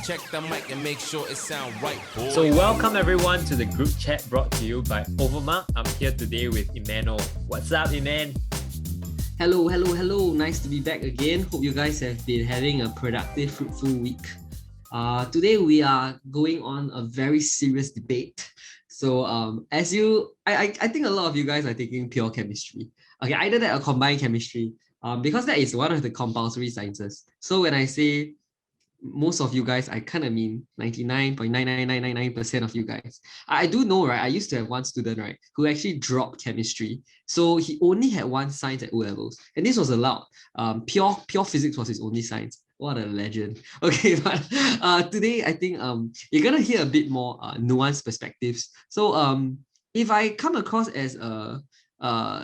Check the mic and make sure it sound right, boy. So welcome everyone to the group chat brought to you by Overmark. I'm here today with Emmanuel. What's up, Eman? Hello. Nice to be back again. Hope you guys have been having a productive, fruitful week. Today we are going on a very serious debate. So I think a lot of you guys are taking pure chemistry. Okay, either that or combined chemistry. Because that is one of the compulsory sciences. So when I say most of you guys, I kind of mean 99.99999% of you guys. I do know, right? I used to have one student, right, who actually dropped chemistry. So he only had one science at O levels, and this was allowed. Pure physics was his only science. What a legend. Okay, but today I think you're gonna hear a bit more nuanced perspectives. So if I come across as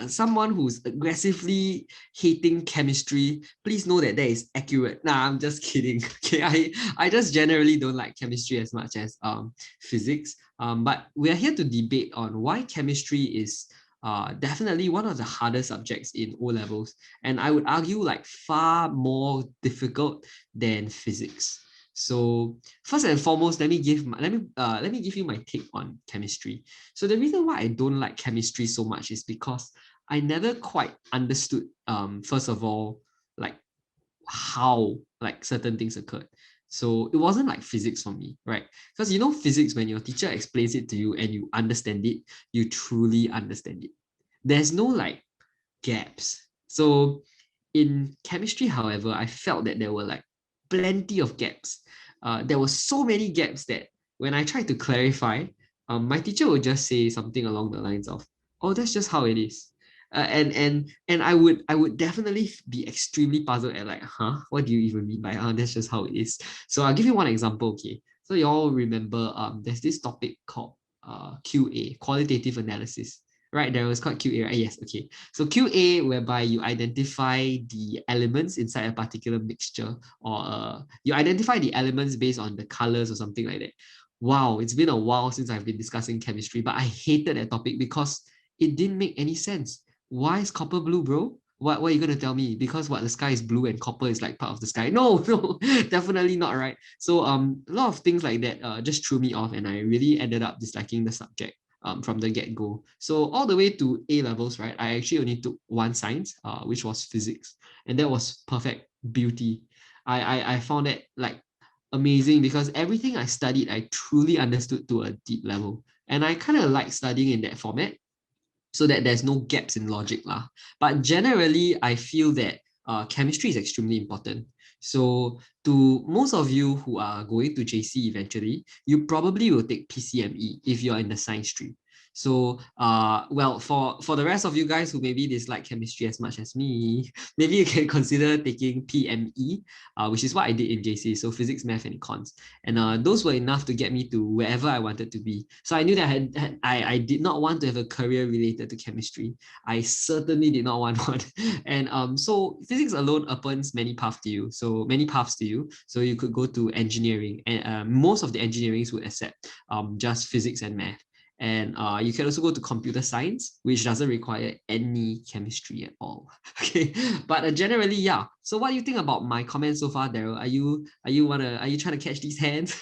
someone who's aggressively hating chemistry, please know that is accurate. Nah, I'm just kidding. Okay, I just generally don't like chemistry as much as physics. But we are here to debate on why chemistry is definitely one of the harder subjects in O levels, and I would argue like far more difficult than physics. So first and foremost, let me give you my take on chemistry. So the reason why I don't like chemistry so much is because I never quite understood first of all, like how like certain things occurred. So it wasn't like physics for me, right? Because you know physics, when your teacher explains it to you and you understand it, you truly understand it. There's no like gaps. So in chemistry, however, I felt that there were like plenty of gaps. There were so many gaps that when I tried to clarify, my teacher would just say something along the lines of, "Oh, that's just how it is." And I would definitely be extremely puzzled at like, huh, what do you even mean by that's just how it is? So I'll give you one example. Okay, so you all remember there's this topic called QA, qualitative analysis. Right, there was called QA, right? Yes, okay. So QA, whereby you identify the elements inside a particular mixture, or you identify the elements based on the colors or something like that. Wow, it's been a while since I've been discussing chemistry, but I hated that topic because it didn't make any sense. Why is copper blue, bro? What are you gonna tell me? Because what, the sky is blue and copper is like part of the sky? No, no, definitely not, right? So a lot of things like that just threw me off, and I really ended up disliking the subject from the get-go. So all the way to A levels, right, I actually only took one science, which was physics, and that was perfect beauty. I found it like amazing because everything I studied, I truly understood to a deep level, and I kind of like studying in that format so that there's no gaps in logic lah. But generally, I feel that chemistry is extremely important. So to most of you who are going to JC eventually, you probably will take PCME if you're in the science stream. So well, for the rest of you guys who maybe dislike chemistry as much as me, maybe you can consider taking PME, which is what I did in JC. So physics, math, and econs. And those were enough to get me to wherever I wanted to be. So I knew that I did not want to have a career related to chemistry. I certainly did not want one. And so physics alone opens many paths to you. So you could go to engineering, and most of the engineerings would accept just physics and math. And you can also go to computer science, which doesn't require any chemistry at all. Okay, but generally, yeah. So what do you think about my comments so far, Darrell? Are you trying to catch these hands?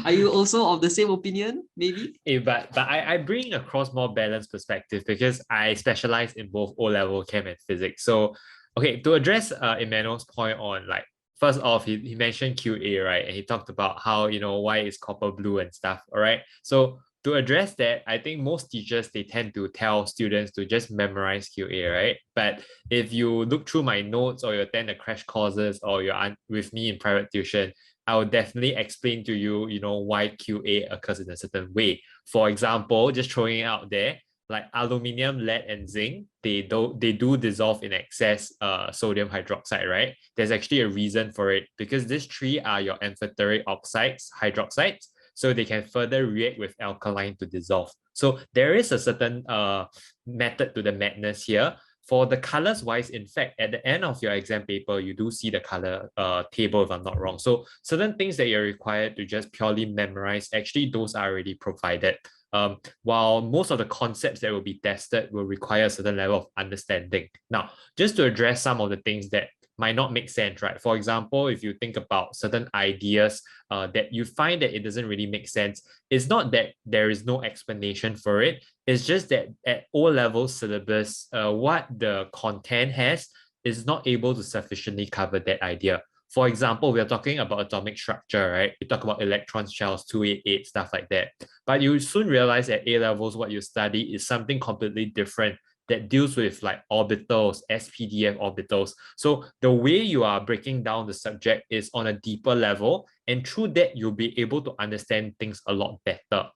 Are you also of the same opinion? Maybe. But I bring across more balanced perspective because I specialize in both O-level chem and physics. So okay, to address Emmanuel's point on like, first off, he mentioned QA, right? And he talked about how, why is copper blue and stuff, all right? So to address that, I think most teachers, they tend to tell students to just memorize QA, right? But if you look through my notes or you attend the crash courses or you're with me in private tuition, I will definitely explain to you, why QA occurs in a certain way. For example, just throwing it out there, like aluminium, lead, and zinc, they do dissolve in excess sodium hydroxide, right? There's actually a reason for it because these three are your amphoteric oxides, hydroxides, so they can further react with alkaline to dissolve. So there is a certain method to the madness here. For the colors wise, in fact, at the end of your exam paper, you do see the color table, if I'm not wrong. So certain things that you're required to just purely memorize, actually those are already provided. While most of the concepts that will be tested will require a certain level of understanding. Now, just to address some of the things that might not make sense, right? For example, if you think about certain ideas that you find that it doesn't really make sense, it's not that there is no explanation for it. It's just that at O-level syllabus, what the content has is not able to sufficiently cover that idea. For example, we are talking about atomic structure, right? We talk about electron shells, 288, stuff like that. But you soon realize at A levels, what you study is something completely different that deals with like orbitals, SPDF orbitals. So the way you are breaking down the subject is on a deeper level, and through that, you'll be able to understand things a lot better.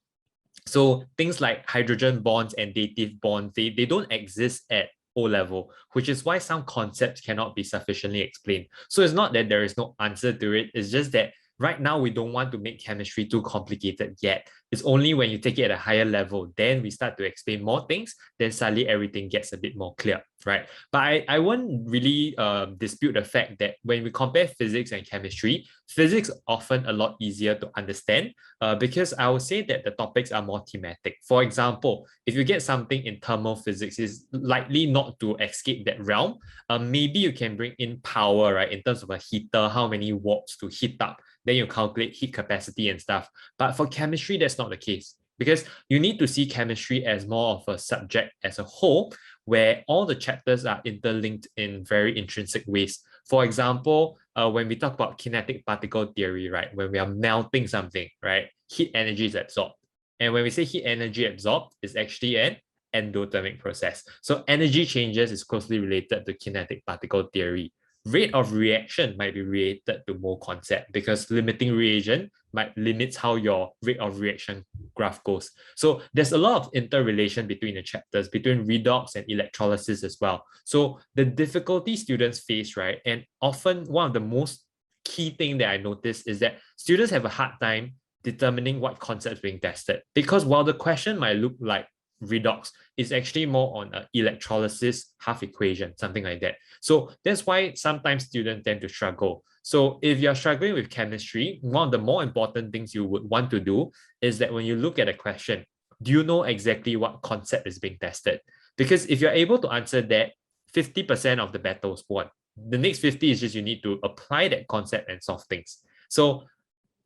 So things like hydrogen bonds and dative bonds, they don't exist at O level, which is why some concepts cannot be sufficiently explained. So it's not that there is no answer to it, it's just that right now we don't want to make chemistry too complicated yet. It's only when you take it at a higher level, then we start to explain more things, then suddenly everything gets a bit more clear, right? But I won't really dispute the fact that when we compare physics and chemistry, physics are often a lot easier to understand because I would say that the topics are more thematic. For example, if you get something in thermal physics, it's likely not to escape that realm. Maybe you can bring in power, right? In terms of a heater, how many watts to heat up, then you calculate heat capacity and stuff. But for chemistry, that's not the case because you need to see chemistry as more of a subject as a whole, where all the chapters are interlinked in very intrinsic ways. For example, when we talk about kinetic particle theory, right, when we are melting something, right, heat energy is absorbed. And when we say heat energy absorbed, it's actually an endothermic process. So energy changes is closely related to kinetic particle theory. Rate of reaction might be related to mole concept because limiting reagent might limit how your rate of reaction graph goes. So there's a lot of interrelation between the chapters, between redox and electrolysis as well. So the difficulty students face, right, and often one of the most key thing that I notice is that students have a hard time determining what concepts being tested because while the question might look like redox, is actually more on an electrolysis half equation, something like that. So that's why sometimes students tend to struggle. So if you're struggling with chemistry, one of the more important things you would want to do is that when you look at a question, do you know exactly what concept is being tested? Because if you're able to answer that, 50% of the battle is won. The next 50 is just you need to apply that concept and solve things. So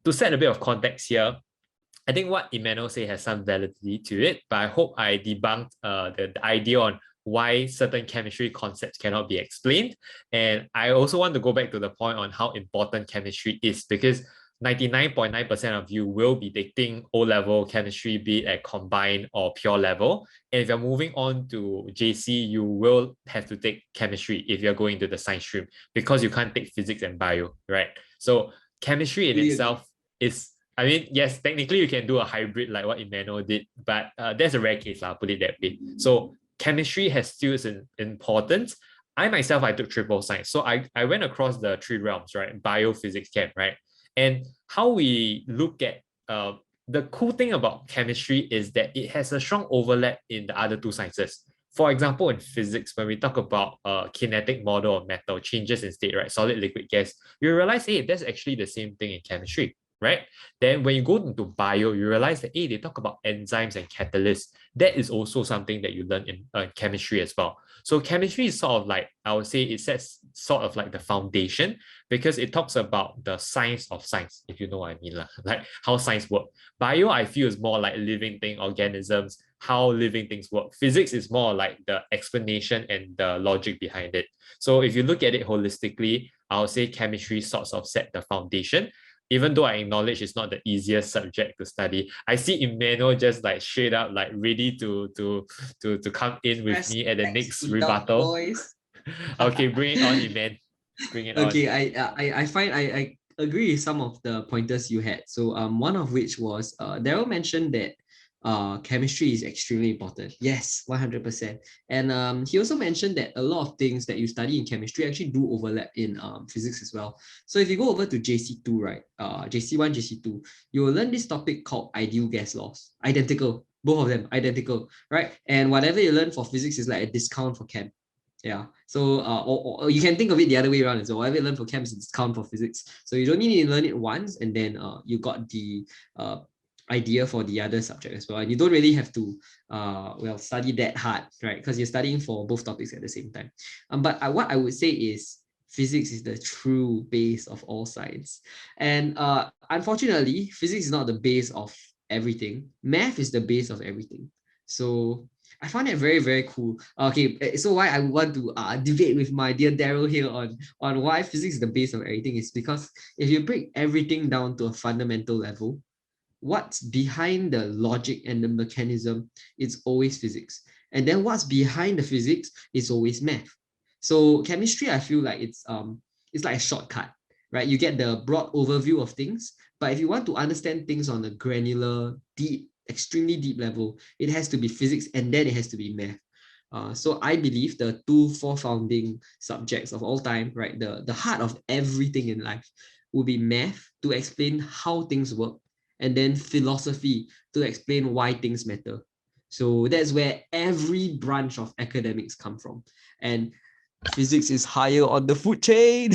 to set a bit of context here, I think what Emmanuel said has some validity to it, but I hope I debunked the idea on why certain chemistry concepts cannot be explained. And I also want to go back to the point on how important chemistry is because 99.9% of you will be taking O-level chemistry, be it at combined or pure level. And if you're moving on to JC, you will have to take chemistry if you're going to the science stream because you can't take physics and bio, right? So chemistry in itself is, I mean, yes, technically you can do a hybrid like what Emmanuel did, but that's a rare case, I'll put it that way. So chemistry has still its importance. I myself, I took triple science. So I went across the three realms, right? Bio, physics, chem, right? And how we look at the cool thing about chemistry is that it has a strong overlap in the other two sciences. For example, in physics, when we talk about a kinetic model of metal, changes in state, right? Solid, liquid, gas, you realize, hey, that's actually the same thing in chemistry, right? Then when you go into bio, you realize that, hey, they talk about enzymes and catalysts. That is also something that you learn in chemistry as well. So chemistry is sort of like, I would say it sets sort of like the foundation because it talks about the science of science, if you know what I mean, like how science works. Bio, I feel, is more like living thing, organisms, how living things work. Physics is more like the explanation and the logic behind it. So if you look at it holistically, I would say chemistry sorts of set the foundation. Even though I acknowledge it's not the easiest subject to study, I see Emmanuel just like straight up like ready to come in with me at the next rebuttal. Okay, bring it on, Eman. Bring it on. Okay, I find I agree with some of the pointers you had. So one of which was Darrell mentioned that chemistry is extremely important. Yes, 100%. And he also mentioned that a lot of things that you study in chemistry actually do overlap in physics as well. So if you go over to JC2, right, JC1, JC2, you will learn this topic called ideal gas laws. Identical, both of them identical, right? And whatever you learn for physics is like a discount for chem. Yeah. So or you can think of it the other way around. So whatever you learn for chem is a discount for physics. So you don't need to learn it once and then you got the idea for the other subject as well. And you don't really have to study that hard, right? Because you're studying for both topics at the same time. But what I would say is physics is the true base of all science. And unfortunately, physics is not the base of everything. Math is the base of everything. So I find it very, very cool. Okay, so why I want to debate with my dear Darrell here on why physics is the base of everything is because if you break everything down to a fundamental level, what's behind the logic and the mechanism, it's always physics. And then what's behind the physics is always math. So chemistry, I feel like it's like a shortcut, right? You get the broad overview of things, but if you want to understand things on a granular, deep, extremely deep level, it has to be physics and then it has to be math. So I believe the four founding subjects of all time, right? The heart of everything in life will be math to explain how things work, and then philosophy to explain why things matter. So that's where every branch of academics come from. And physics is higher on the food chain.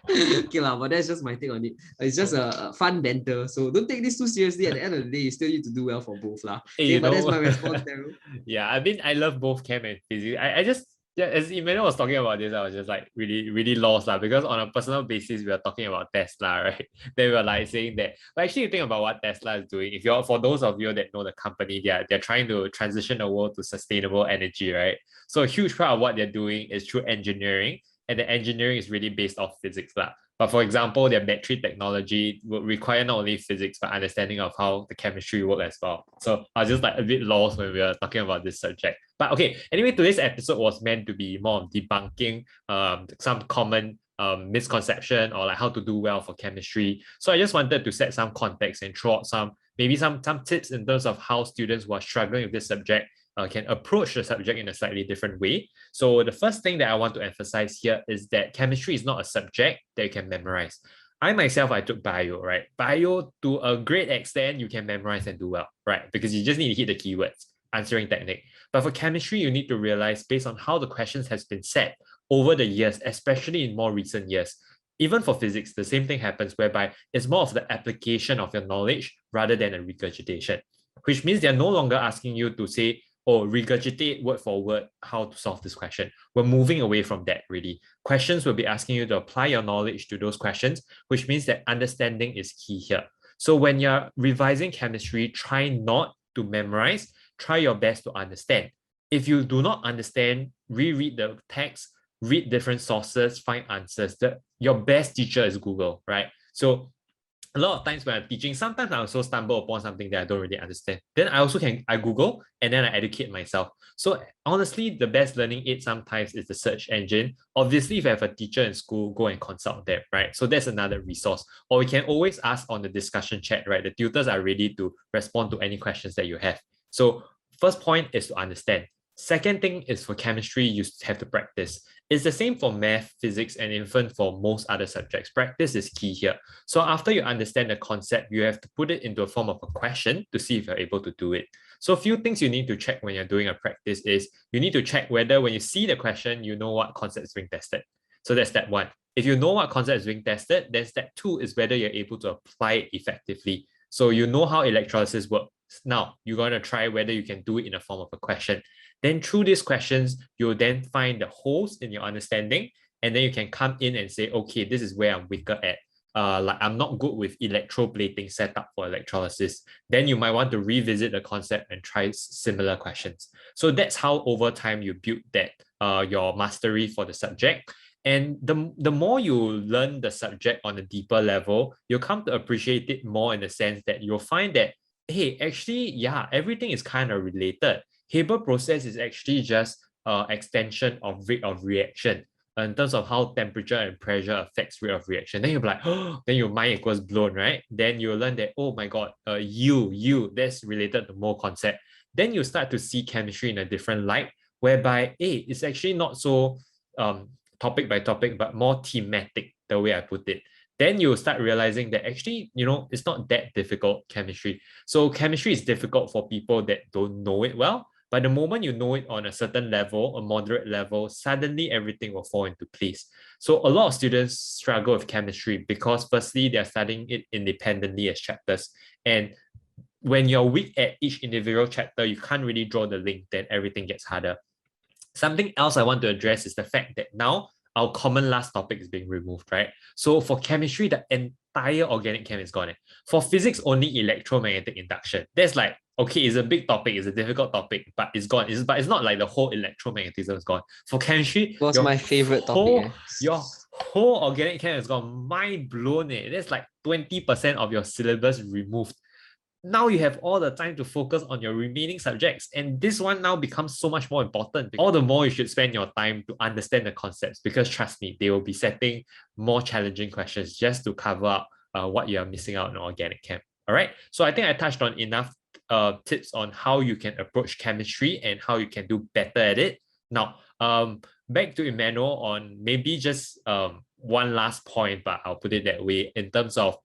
Okay, but that's just my take on it. It's just a fun banter. So don't take this too seriously. At the end of the day, you still need to do well for both. Okay, but that's my response, Daryl. Yeah, I mean, I love both chem and physics. I just, yeah, as Emmanuel was talking about this, I was just like really, really lost because on a personal basis, we are talking about Tesla, right? Then we were like saying that, but actually, you think about what Tesla is doing. If you're, for those of you that know the company, they're trying to transition the world to sustainable energy, right? So a huge part of what they're doing is through engineering, and the engineering is really based off physics. But for example, their battery technology would require not only physics, but understanding of how the chemistry works as well. So I was just like a bit lost when we were talking about this subject. But okay, anyway, today's episode was meant to be more of debunking some common misconception or like how to do well for chemistry. So I just wanted to set some context and throw out some tips in terms of how students who are struggling with this subject can approach the subject in a slightly different way. So the first thing that I want to emphasize here is that chemistry is not a subject that you can memorize. I myself, I took bio, right? Bio, to a great extent, you can memorize and do well, right? Because you just need to hit the keywords, answering technique. But for chemistry, you need to realize based on how the questions has been set over the years, especially in more recent years. Even for physics, the same thing happens whereby it's more of the application of your knowledge rather than a regurgitation, which means they're no longer asking you to say, or regurgitate word for word how to solve this question. We're moving away from that really. Questions will be asking you to apply your knowledge to those questions, which means that understanding is key here. So when you're revising chemistry, try not to memorize, try your best to understand. If you do not understand, reread the text, read different sources, find answers. Your best teacher is Google, right? So a lot of times when I'm teaching, sometimes I also stumble upon something that I don't really understand. Then I Google and then I educate myself. So honestly, the best learning aid sometimes is the search engine. Obviously, if you have a teacher in school, go and consult them, right? So that's another resource. Or we can always ask on the discussion chat, right? The tutors are ready to respond to any questions that you have. So first point is to understand. Second thing is for chemistry, you have to practice. It's the same for math, physics, and even for most other subjects. Practice is key here. So after you understand the concept, you have to put it into a form of a question to see if you're able to do it. So a few things you need to check when you're doing a practice is you need to check whether when you see the question, you know what concept is being tested. So that's step one. If you know what concept is being tested, then step two is whether you're able to apply it effectively. So you know how electrolysis works. Now, you're going to try whether you can do it in a form of a question. Then through these questions, you'll then find the holes in your understanding, and then you can come in and say, okay, this is where I'm weaker at. Like I'm not good with electroplating setup for electrolysis. Then you might want to revisit the concept and try similar questions. So that's how over time you build that your mastery for the subject. And the more you learn the subject on a deeper level, you'll come to appreciate it more in the sense that you'll find that, hey, actually, yeah, everything is kind of related. Haber process is actually just extension of rate of reaction in terms of how temperature and pressure affects rate of reaction. Then you'll be like, oh, then your mind equals blown, right? Then you'll learn that, oh my God, that's related to mole concept. Then you start to see chemistry in a different light, whereby, hey, it's actually not so topic by topic, but more thematic, the way I put it. Then you'll start realizing that actually, it's not that difficult, chemistry. So chemistry is difficult for people that don't know it well. But the moment you know it on a certain level, a moderate level, suddenly everything will fall into place. So a lot of students struggle with chemistry because firstly, they're studying it independently as chapters. And when you're weak at each individual chapter, you can't really draw the link, then everything gets harder. Something else I want to address is the fact that now our common last topic is being removed, right? So for chemistry, the entire organic chem is gone. For physics, only electromagnetic induction. That's like, okay, it's a big topic, it's a difficult topic, but it's gone. But it's not like the whole electromagnetism is gone. For chemistry, Was my favorite topic. your whole organic chem is gone. Mind blown. That's like 20% of your syllabus removed. Now you have all the time to focus on your remaining subjects, and this one now becomes so much more important. All the more you should spend your time to understand the concepts, because trust me, they will be setting more challenging questions just to cover up what you are missing out in organic chem. All right, so I think I touched on enough tips on how you can approach chemistry and how you can do better at it. Now, back to Emmanuel on maybe just one last point, but I'll put it that way, in terms of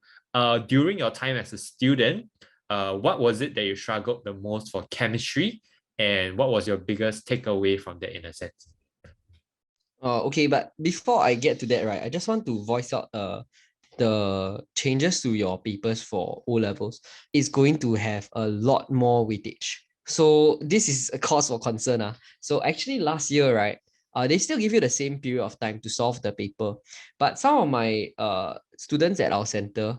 during your time as a student, what was it that you struggled the most for chemistry, and what was your biggest takeaway from that in a sense? Okay, but before I get to that, right, I just want to voice out the changes to your papers for O levels is going to have a lot more weightage. So this is a cause for concern. So actually last year, right, they still give you the same period of time to solve the paper, but some of my students at our center,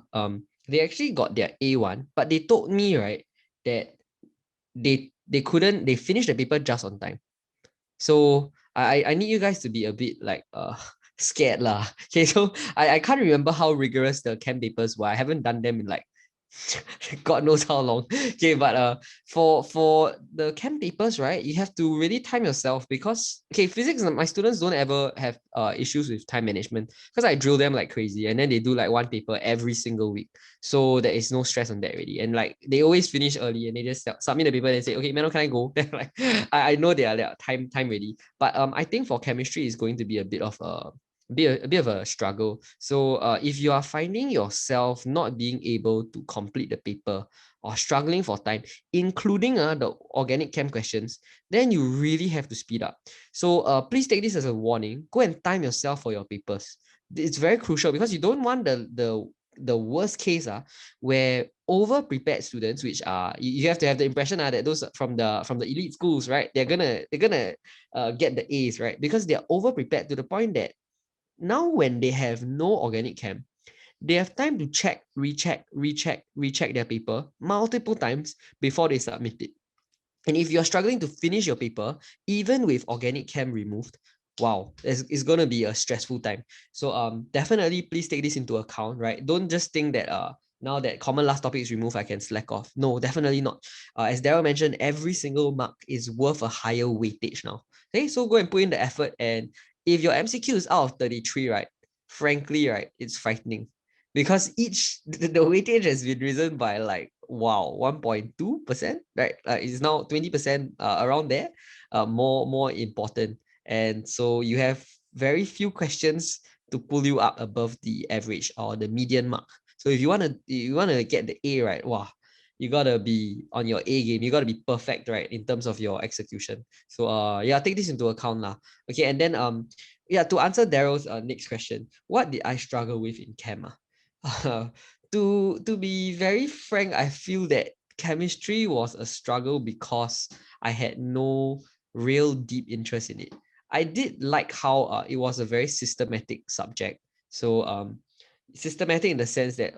they actually got their A1, but they told me, right, that they finished the paper just on time. So I need you guys to be a bit like scared lah. Okay, so I can't remember how rigorous the chem papers were. I haven't done them in like God knows how long. Okay, but for the chem papers, right, you have to really time yourself, because okay, physics, my students don't ever have issues with time management because I drill them like crazy, and then they do like one paper every single week, so there is no stress on that already. And like they always finish early and they just submit the paper and say, okay, man, can I go? Then like I know they are time ready. But I think for chemistry is going to be a bit of a bit of a struggle. So if you are finding yourself not being able to complete the paper or struggling for time, including the organic chem questions, then you really have to speed up. So please take this as a warning. Go and time yourself for your papers. It's very crucial, because you don't want the worst case where over prepared students, which are, you have to have the impression that those from the elite schools, right, they're gonna get the A's, right, because they're over prepared to the point that now when they have no organic chem, they have time to check, recheck their paper multiple times before they submit it. And if you're struggling to finish your paper, even with organic chem removed, wow, it's going to be a stressful time. So definitely please take this into account, right? Don't just think that now that common last topic is removed, I can slack off. No, definitely not. As Darrell mentioned, every single mark is worth a higher weightage now. Okay, so go and put in the effort. And if your MCQ is out of 33, right, frankly, right, it's frightening, because the weightage has been risen by like, wow, 1.2%, right? It's now 20% around there, more important. And so you have very few questions to pull you up above the average or the median mark. So if you want to get the A, right, wow, you gotta be on your A game. You gotta be perfect, right, in terms of your execution. So yeah, take this into account lah. Okay, and then yeah, to answer Darrell's next question, what did I struggle with in chem? To be very frank, I feel that chemistry was a struggle because I had no real deep interest in it. I did like how it was a very systematic subject. So systematic in the sense that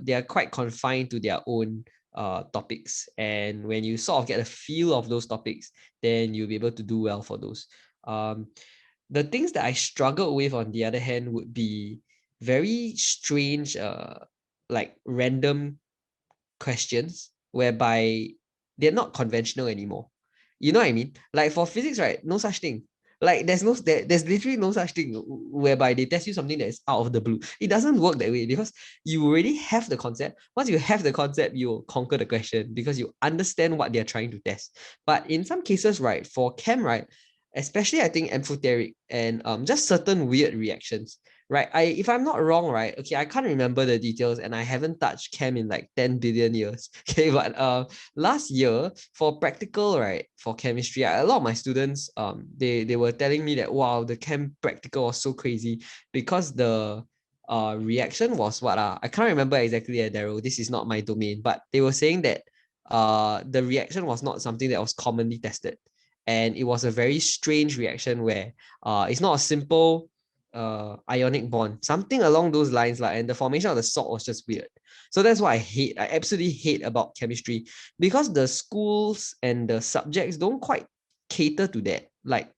they are quite confined to their own topics, and when you sort of get a feel of those topics, then you'll be able to do well for those. The things that I struggled with, on the other hand, would be very strange like random questions whereby they're not conventional anymore. You know what I mean? Like for physics, right? No such thing. Like there's literally no such thing whereby they test you something that is out of the blue. It doesn't work that way, because you already have the concept. Once you have the concept, you conquer the question because you understand what they're trying to test. But in some cases, right, for chem, right, especially I think amphoteric and just certain weird reactions, right? If I'm not wrong, right? Okay, I can't remember the details, and I haven't touched chem in like 10 billion years. Okay, but last year for practical, right, for chemistry, a lot of my students they were telling me that, wow, the chem practical was so crazy because the reaction was what I can't remember exactly, Darrell. This is not my domain, but they were saying that the reaction was not something that was commonly tested, and it was a very strange reaction where it's not a simple ionic bond, something along those lines, like, and the formation of the salt was just weird. So that's what I hate. I absolutely hate about chemistry, because the schools and the subjects don't quite cater to that. Like,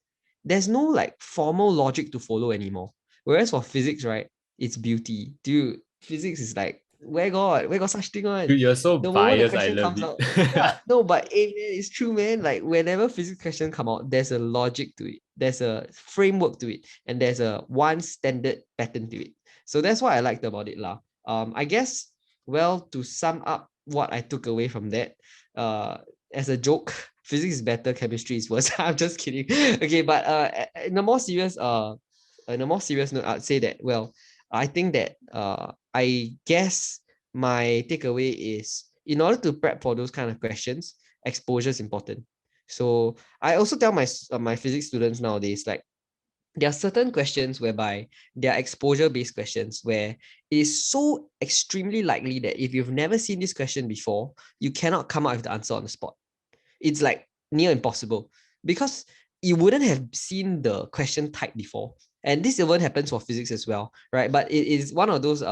there's no like formal logic to follow anymore. Whereas for physics, right, it's beauty. Dude, physics is like, where got such thing on? Dude, you're so The moment the biased. I question love comes out, it. yeah, no, but man, it's true, man. Like, whenever physics question come out, there's a logic to it, there's a framework to it, and there's a one standard pattern to it. So that's what I liked about it, lah. I guess, well, to sum up what I took away from that, uh, as a joke, physics is better, chemistry is worse. I'm just kidding. Okay, but in a more serious note, I'd say that, well, I think that I guess my takeaway is, in order to prep for those kind of questions, exposure is important. So I also tell my physics students nowadays, like, there are certain questions whereby they are exposure-based questions, where it is so extremely likely that if you've never seen this question before, you cannot come up with the answer on the spot. It's like near impossible, because you wouldn't have seen the question type before. And this even happens for physics as well, right? But it is one of those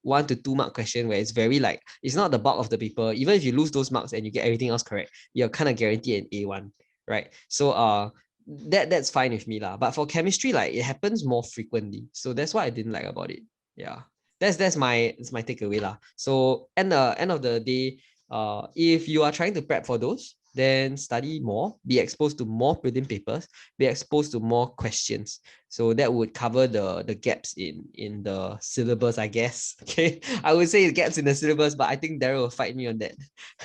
1 to 2 mark question where it's very like, it's not the bulk of the paper. Even if you lose those marks and you get everything else correct, you're kind of guaranteed an A1, right? So that's fine with me lah. But for chemistry, like, it happens more frequently. So that's what I didn't like about it. Yeah. That's my takeaway lah. So end of the day, if you are trying to prep for those, then study more, be exposed to more prelim papers, be exposed to more questions. So that would cover the gaps in the syllabus, I guess. Okay, I would say gaps in the syllabus, but I think Darrell will fight me on that.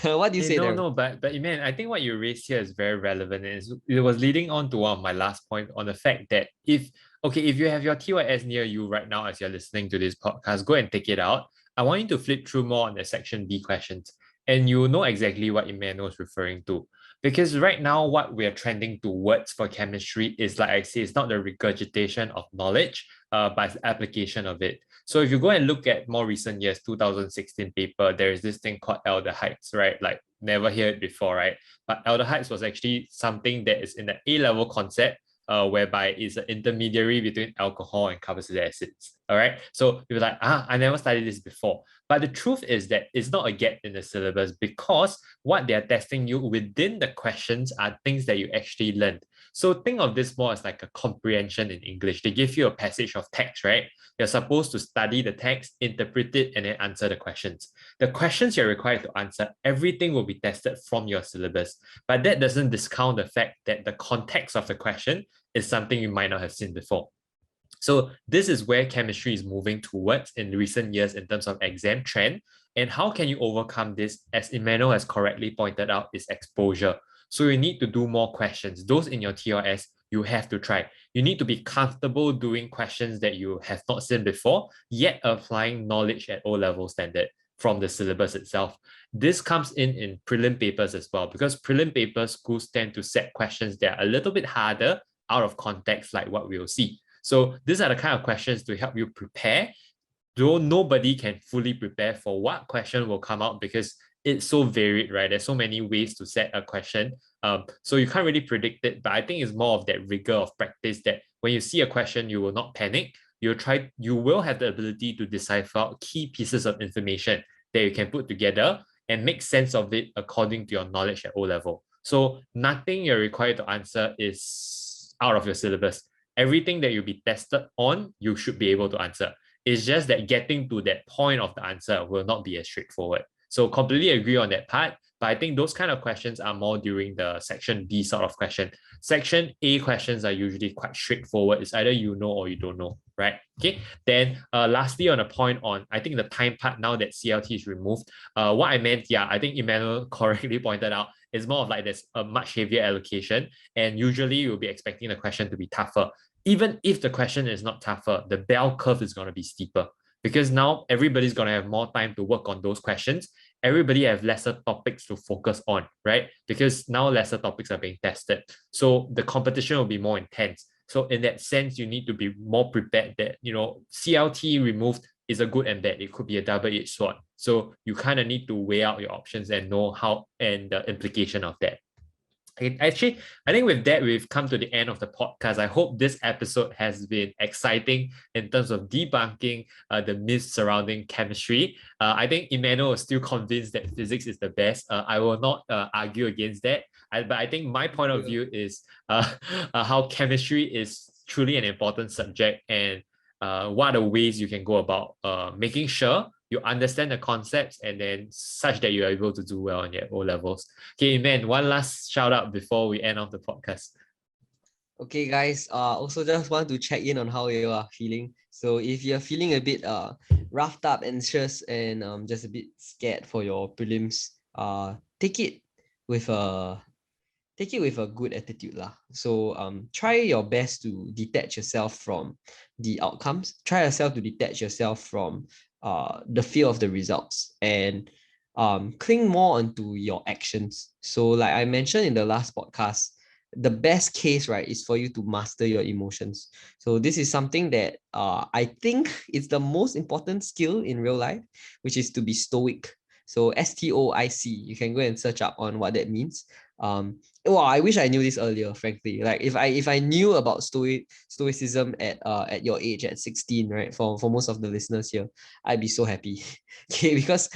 What do you say, No, Darrell? no, but man, I think what you raised here is very relevant. And it was leading on to one of my last point on the fact that if you have your TYS near you right now as you're listening to this podcast, go and take it out. I want you to flip through more on the section B questions, and you know exactly what Emmanuel is referring to. Because right now, what we're trending towards for chemistry is, like I say, it's not the regurgitation of knowledge, but the application of it. So if you go and look at more recent years, 2016 paper, there is this thing called aldehydes, right? Like, never hear it before, right? But aldehydes was actually something that is in the A-level concept, whereby it's an intermediary between alcohol and carboxylic acids. All right. So you're like, I never studied this before. But the truth is that it's not a gap in the syllabus, because what they're testing you within the questions are things that you actually learned. So think of this more as like a comprehension in English. They give you a passage of text, right? You're supposed to study the text, interpret it, and then answer the questions. The questions you're required to answer, everything will be tested from your syllabus. But that doesn't discount the fact that the context of the question is something you might not have seen before. So this is where chemistry is moving towards in recent years in terms of exam trend. And how can you overcome this? As Emmanuel has correctly pointed out, is exposure. So you need to do more questions. Those in your TRS, you have to try. You need to be comfortable doing questions that you have not seen before, yet applying knowledge at O-level standard from the syllabus itself. This comes in prelim papers as well, because prelim papers, schools tend to set questions that are a little bit harder out of context, like what we'll see. So these are the kind of questions to help you prepare, though nobody can fully prepare for what question will come out, because it's so varied, right? There's so many ways to set a question. So you can't really predict it, but I think it's more of that rigor of practice, that when you see a question, you will not panic. You will have the ability to decipher key pieces of information that you can put together and make sense of it according to your knowledge at O-level. So nothing you're required to answer is out of your syllabus. Everything that you'll be tested on, you should be able to answer. It's just that getting to that point of the answer will not be as straightforward. So completely agree on that part. But I think those kind of questions are more during the section B sort of question. Section A questions are usually quite straightforward. It's either you know or you don't know, right? Okay. Then lastly, on a point on, I think the time part, now that CLT is removed, what I meant, yeah, I think Emmanuel correctly pointed out, it's more of like there's a much heavier allocation, and usually you'll be expecting the question to be tougher. Even if the question is not tougher, the bell curve is going to be steeper, because now everybody's going to have more time to work on those questions. Everybody have lesser topics to focus on, right? Because now lesser topics are being tested. So the competition will be more intense. So in that sense, you need to be more prepared that, CLT removed is a good and bad. It could be a double-edged sword. So you kind of need to weigh out your options and know how and the implication of that. I think with that, we've come to the end of the podcast. I hope this episode has been exciting in terms of debunking the myths surrounding chemistry. I think Emmanuel is still convinced that physics is the best. I will not argue against that. But I think my point of view is how chemistry is truly an important subject, and what are the ways you can go about making sure you understand the concepts and then such that you're able to do well on your O levels. Okay, man, one last shout out before we end off the podcast. Okay, guys. Also just want to check in on how you are feeling. So if you're feeling a bit roughed up, anxious, and just a bit scared for your prelims, take it with a good attitude lah. So try your best to detach yourself from the outcomes. Try yourself to detach yourself from the fear of the results, and cling more onto your actions. So like I mentioned in the last podcast, the best case, right, is for you to master your emotions. So this is something that I think it's the most important skill in real life, which is to be stoic. So STOIC, you can go and search up on what that means. Well, I wish I knew this earlier, frankly. Like if I knew about stoicism at your age at 16, right? For most of the listeners here, I'd be so happy. Okay, because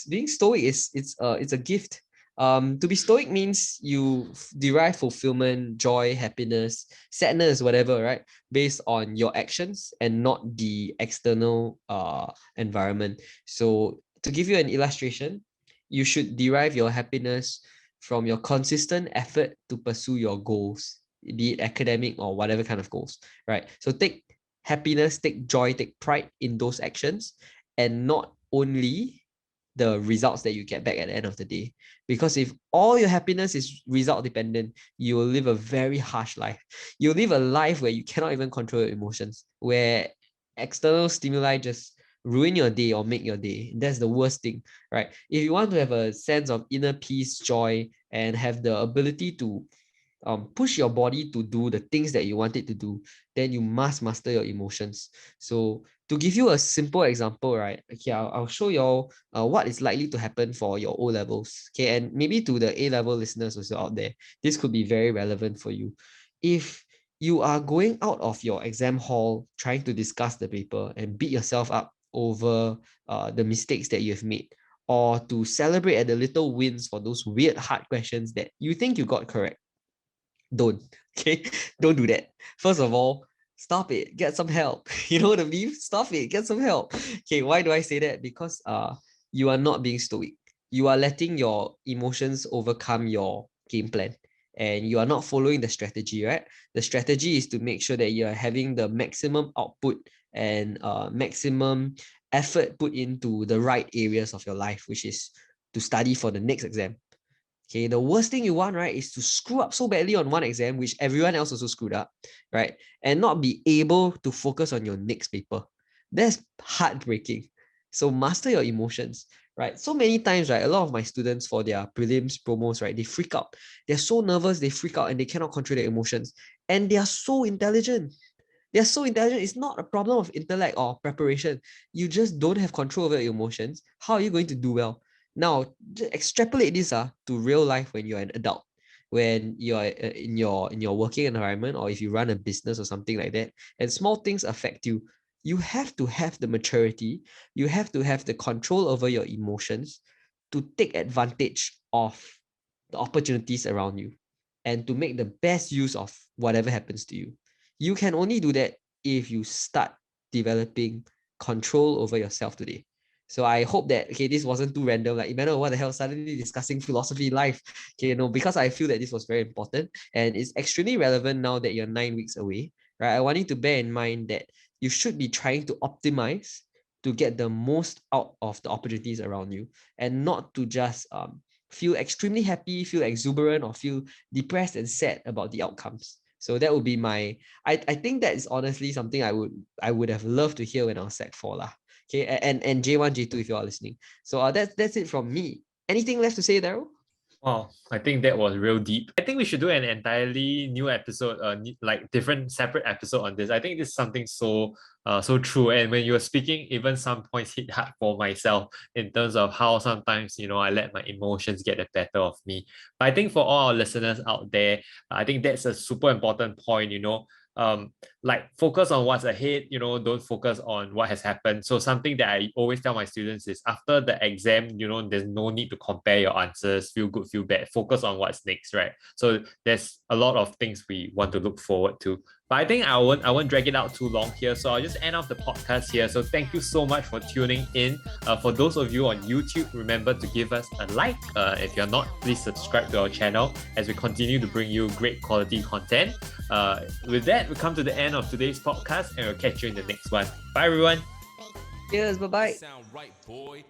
being stoic it's a gift. To be stoic means you derive fulfillment, joy, happiness, sadness, whatever, right? Based on your actions and not the external environment. So to give you an illustration, you should derive your happiness from your consistent effort to pursue your goals, be it academic or whatever kind of goals, right? So take happiness, take joy, take pride in those actions, and not only the results that you get back at the end of the day. Because if all your happiness is result dependent, you will live a very harsh life. You'll live a life where you cannot even control your emotions, where external stimuli just ruin your day or make your day. That's the worst thing, right? If you want to have a sense of inner peace, joy, and have the ability to push your body to do the things that you want it to do, then you must master your emotions. So to give you a simple example, right? Okay, I'll show you all what is likely to happen for your O levels. Okay, and maybe to the A level listeners also out there, this could be very relevant for you. If you are going out of your exam hall trying to discuss the paper and beat yourself up over the mistakes that you have made, or to celebrate at the little wins for those weird hard questions that you think you got correct, don't. Okay, don't do that. First of all, stop it, get some help. You know what I mean? Stop it, get some help. Okay, why do I say that? Because you are not being stoic. You are letting your emotions overcome your game plan, and you are not following the strategy, right? The strategy is to make sure that you are having the maximum output and maximum effort put into the right areas of your life, which is to study for the next exam. Okay, the worst thing you want, right, is to screw up so badly on one exam, which everyone else also screwed up, right, and not be able to focus on your next paper. That's heartbreaking. So master your emotions, right? So many times, right, a lot of my students for their prelims, promos, right, they freak out. They're so nervous, they freak out, and they cannot control their emotions. And they are so intelligent. They're so intelligent. It's not a problem of intellect or preparation. You just don't have control over your emotions. How are you going to do well? Now, extrapolate this to real life when you're an adult, when you're in your working environment, or if you run a business or something like that, and small things affect you. You have to have the maturity. You have to have the control over your emotions to take advantage of the opportunities around you and to make the best use of whatever happens to you. You can only do that if you start developing control over yourself today. So I hope that, okay, this wasn't too random. Like, Emmanuel, what the hell, suddenly discussing philosophy life. Okay, no, because I feel that this was very important and it's extremely relevant now that you're 9 weeks away, right? I want you to bear in mind that you should be trying to optimize to get the most out of the opportunities around you, and not to just feel extremely happy, feel exuberant, or feel depressed and sad about the outcomes. So that would be my, I think that is honestly something I would have loved to hear when I was Sec 4 lah. Okay, and J1, J2 if you are listening. So that's it from me. Anything left to say, Darrell? Wow, I think that was real deep. I think we should do an entirely new episode, like different separate episode on this. I think this is something so true. And when you were speaking, even some points hit hard for myself in terms of how sometimes I let my emotions get the better of me. But I think for all our listeners out there, I think that's a super important point. Like focus on what's ahead, don't focus on what has happened. So something that I always tell my students is after the exam, there's no need to compare your answers, feel good, feel bad, focus on what's next, right? So there's a lot of things we want to look forward to. But I think I won't drag it out too long here. So I'll just end off the podcast here. So thank you so much for tuning in. For those of you on YouTube, remember to give us a like. If you're not, please subscribe to our channel as we continue to bring you great quality content. With that, we come to the end of today's podcast and we'll catch you in the next one. Bye everyone. Cheers, bye-bye. Sound right, boy.